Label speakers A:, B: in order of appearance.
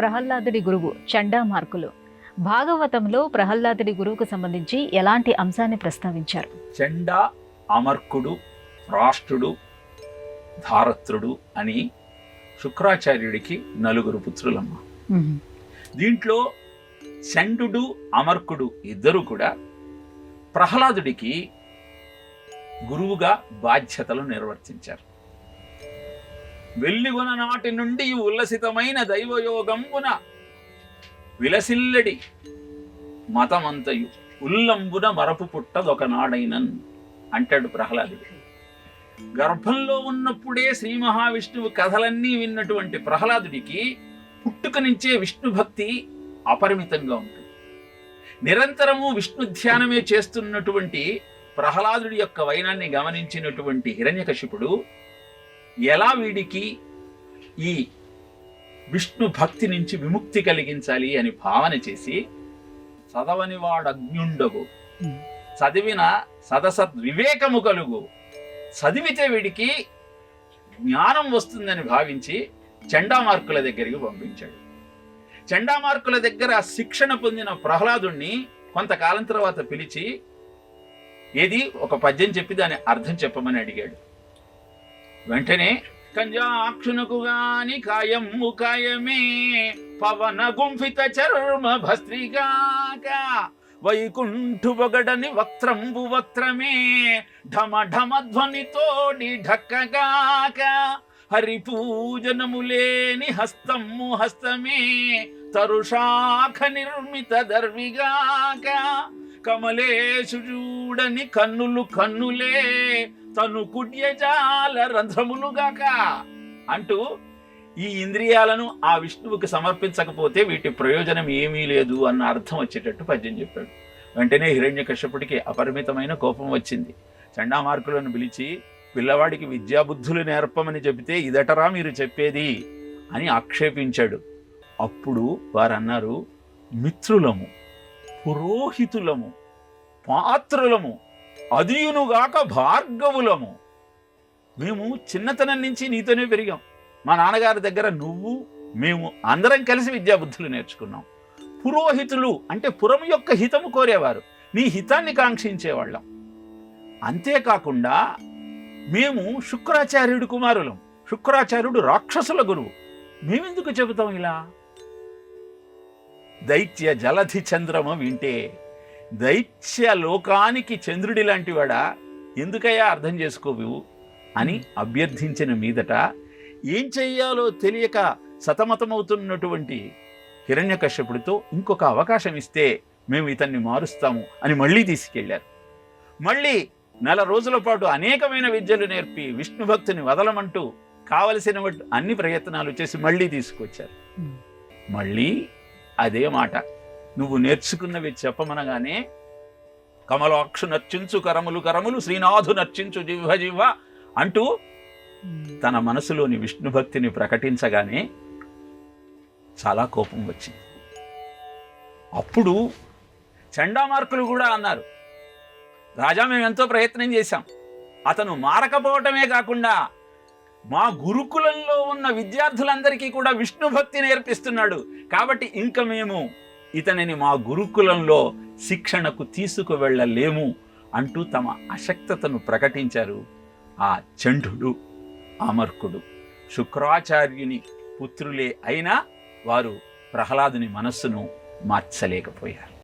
A: ప్రహ్లాదుడి గురువు చండామార్కులు భాగవతంలో ప్రహ్లాదుడి గురువుకు సంబంధించి ఎలాంటి అంశాన్ని ప్రస్తావించారు?
B: చండ, అమర్కుడు, రాష్ట్రుడు, ధారత్రుడు అని శుక్రాచార్యుడికి 4 పుత్రులమ్మ. దీంట్లో చండు, అమర్కుడు ఇద్దరు కూడా ప్రహ్లాదుడికి గురువుగా బాధ్యతలు నిర్వర్తించారు. వెల్లిగొన నాటి నుండి ఉల్లసితమైన దైవయోగంబున విలసిల్లడి మతమంతయు ఉల్లంబున మరపు పుట్టదొకనాడైనన్ అంటాడు ప్రహ్లాదుడు. గర్భంలో ఉన్నప్పుడే శ్రీ మహావిష్ణువు కథలన్నీ విన్నటువంటి ప్రహ్లాదుడికి పుట్టుక నుంచే విష్ణు భక్తి అపరిమితంగా ఉంటుంది. నిరంతరము విష్ణు ధ్యానమే చేస్తున్నటువంటి ప్రహ్లాదుడి యొక్క వైనాన్ని గమనించినటువంటి హిరణ్యకశిపుడు ఎలా వీడికి ఈ విష్ణు భక్తి నుంచి విముక్తి కలిగించాలి అని భావన చేసి, చదవని వాడజ్ఞుండగు, చదివిన సదసద్వివేకము కలుగు, చదివితే వీడికి జ్ఞానం వస్తుందని భావించి చండామార్కుల దగ్గరికి పంపించాడు. చండామార్కుల దగ్గర శిక్షణ పొందిన ప్రహ్లాదుణ్ణి కొంతకాలం తర్వాత పిలిచి ఏది ఒక పద్యం చెప్పి దాని అర్థం చెప్పమని అడిగాడు. వెంటనే కంజాక్షునకు గాని కాయమ్ము కాయమే పవన గుంఫిత చర్మ భస్త్రిగాక వైకుంఠు బొగడని వక్త్రంబు వక్త్రమే ఢమ ఢమ ధ్వనితోడి ఢక్కగాక హరిపూజనములేని హస్తము హస్తమే తరుషాఖ నిర్మిత దర్విగాక కమలేశు చూడని కన్నులు కన్నులే తను కుడ్యజాల రంధ్రములుగాక అంటూ ఈ ఇంద్రియాలను ఆ విష్ణువుకి సమర్పించకపోతే వీటి ప్రయోజనం ఏమీ లేదు అన్న అర్థం వచ్చేటట్టు పద్యం చెప్పాడు. వెంటనే హిరణ్యకశ్యపుడికి అపరిమితమైన కోపం వచ్చింది. చండామార్కులను పిలిచి పిల్లవాడికి విద్యాబుద్ధులు నేర్పమని చెబితే ఇదటరా మీరు చెప్పేది అని ఆక్షేపించాడు. అప్పుడు వారన్నారు, మిత్రులము, పురోహితులము, పాత్రులము, అదియునుగాక భార్గవులము. మేము చిన్నతనం నుంచి నీతోనే పెరిగాం. మా నాన్నగారి దగ్గర నువ్వు మేము అందరం కలిసి విద్యాబుద్ధులు నేర్చుకున్నాం. పురోహితులు అంటే పురం యొక్క హితము కోరేవారు, నీ హితాన్ని కాంక్షించేవాళ్ళం. అంతేకాకుండా మేము శుక్రాచార్యుడి కుమారులం. శుక్రాచార్యుడు రాక్షసుల గురువు. మేమెందుకు చెబుతాం ఇలా? దైత్య జలధి చంద్రమ వింటే, దైత్య లోకానికి చంద్రుడి లాంటి వాడా, ఎందుకయ్యా అర్థం చేసుకోవు అని అభ్యర్థించిన మీదట ఏం చెయ్యాలో తెలియక సతమతమవుతున్నటువంటి హిరణ్యకశ్యపుడితో ఇంకొక అవకాశం ఇస్తే మేము ఇతన్ని మారుస్తాము అని మళ్ళీ తీసుకెళ్లారు. మళ్ళీ 4 రోజుల పాటు అనేకమైన విద్యలు నేర్పి విష్ణు భక్తిని వదలమంటూ కావలసిన అన్ని ప్రయత్నాలు చేసి మళ్ళీ తీసుకొచ్చారు. మళ్ళీ అదే మాట, నువ్వు నేర్చుకున్నవి చెప్పమనగానే కమలాక్షు నర్చించు కరములు కరములు శ్రీనాథు నర్చించు జిహ్వ జిహ్వ అంటూ తన మనసులోని విష్ణు భక్తిని ప్రకటించగానే చాలా కోపం వచ్చింది. అప్పుడు చండామార్కులు కూడా అన్నారు, రాజా మేము ఎంతో ప్రయత్నం చేశాం, అతను మారకపోవటమే కాకుండా మా గురుకులంలో ఉన్న విద్యార్థులందరికీ కూడా విష్ణు భక్తి నేర్పిస్తున్నాడు, కాబట్టి ఇంక మేము ఇతనిని మా గురుకులంలో శిక్షణకు తీసుకువెళ్ళలేము అంటూ తమ అశక్తతను ప్రకటించారు. ఆ చండు, అమర్కుడు శుక్రాచార్యుని పుత్రులే అయినా వారు ప్రహ్లాదుని మనస్సును మార్చలేకపోయారు.